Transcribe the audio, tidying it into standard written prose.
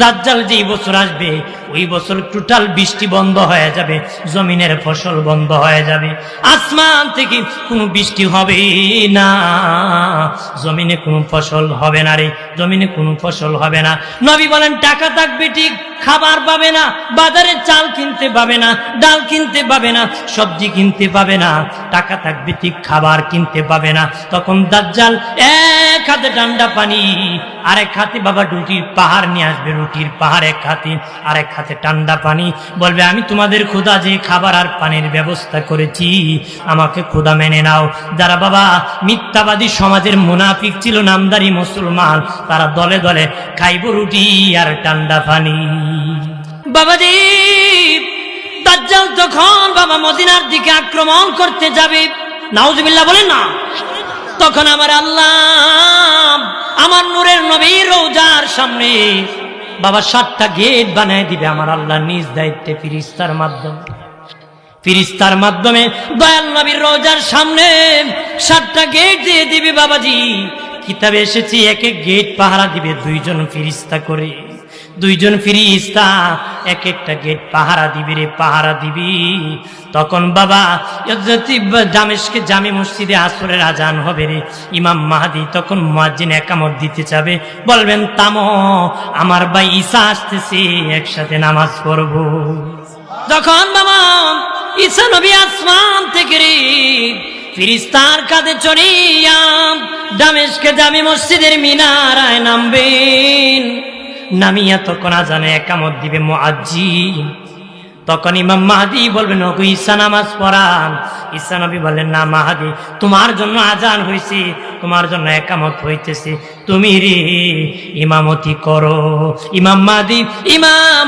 দাজ্জাল যেই বছর আসবে ওই বছর টোটাল বৃষ্টি বন্ধ হয়ে যাবে, জমিনের ফসল বন্ধ হয়ে যাবে, আসমান থেকে কোনো বৃষ্টি হবে না, জমিনে কোনো ফসল হবে না রে, জমিনে কোনো ফসল হবে না। নবী বলেন টাকা থাকবে ঠিক, খাবার পাবে না, বাজারে চাল কিনতে পাবে না, ডাল কিনতে পাবে না, সবজি কিনতে পাবে না, টাকা থাকবে ঠিক, খাবার কিনতে পাবে না। তখন দাজ্জাল এক হাতে ঠান্ডা পানি, আরেক হাতে বাবা রুটির পাহাড় নিয়ে আসবে, রুটির পাহাড় এক হাতে, আরেক হাতে ঠান্ডা পানি, বলবে আমি তোমাদের খোদা যে খাবার আর পানির ব্যবস্থা করেছি, আমাকে খোদা মেনে নাও। যারা বাবা মিথ্যাবাদী সমাজের মুনাফিক ছিল, নামদারি মুসলমান, তারা দলে দলে খাইব রুটি আর ঠান্ডা পানি। বাবাজি দাজ্জাল তখন বাবা মদিনার দিকে আক্রমণ করতে যাবে, নাউজুবিল্লাহ বলেন না। তখন আমার আল্লাহ আমার নূরের নবীর রওজার সামনে বাবা 7টা গেট বানায় দিবে আমার আল্লাহ নিজ দায়িত্বে, ফিরিস্তার মাধ্যমে দয়াল নবীর রওজার সামনে 7টা গেট দিয়ে দিবে। বাবাজি কিতাবে এসেছে এক এক গেট পাহারা দিবে 2জন ফিরিস্তা করে, 2জন ফিরিস্তা এক একটা গেট পাহারা দিবি রে, পাহারা দিবি। তখন বাবা দামেস্কে জামে মসজিদে আসরের আজান হবে রে, ইমাম মাহদি তখন মুয়াজ্জিন একামত দিতে যাবে, বলবেন থামো আমার ভাই ঈসা আসতেছে, একসাথে নামাজ পড়ব। যখন বাবা ঈসা নবী আসমান থেকে রে ফিরিস্তার কাঁধে চড়িয়া দামেস্কে জামে মসজিদের মিনারায় নামবেন, নামিয়া তখন আজানে একামত দিবে মুয়াজ্জিন। তখন ইমাম মাহদি বলবেন ওগো ঈসা নামাজ পড়ান। ঈসা নবী বললেন না মাহদি, তোমার জন্য আজান হয়েছে, তোমার জন্য একামত হইতেছে, তুমি রে ইমামতি করো। ইমাম মাহদি ইমাম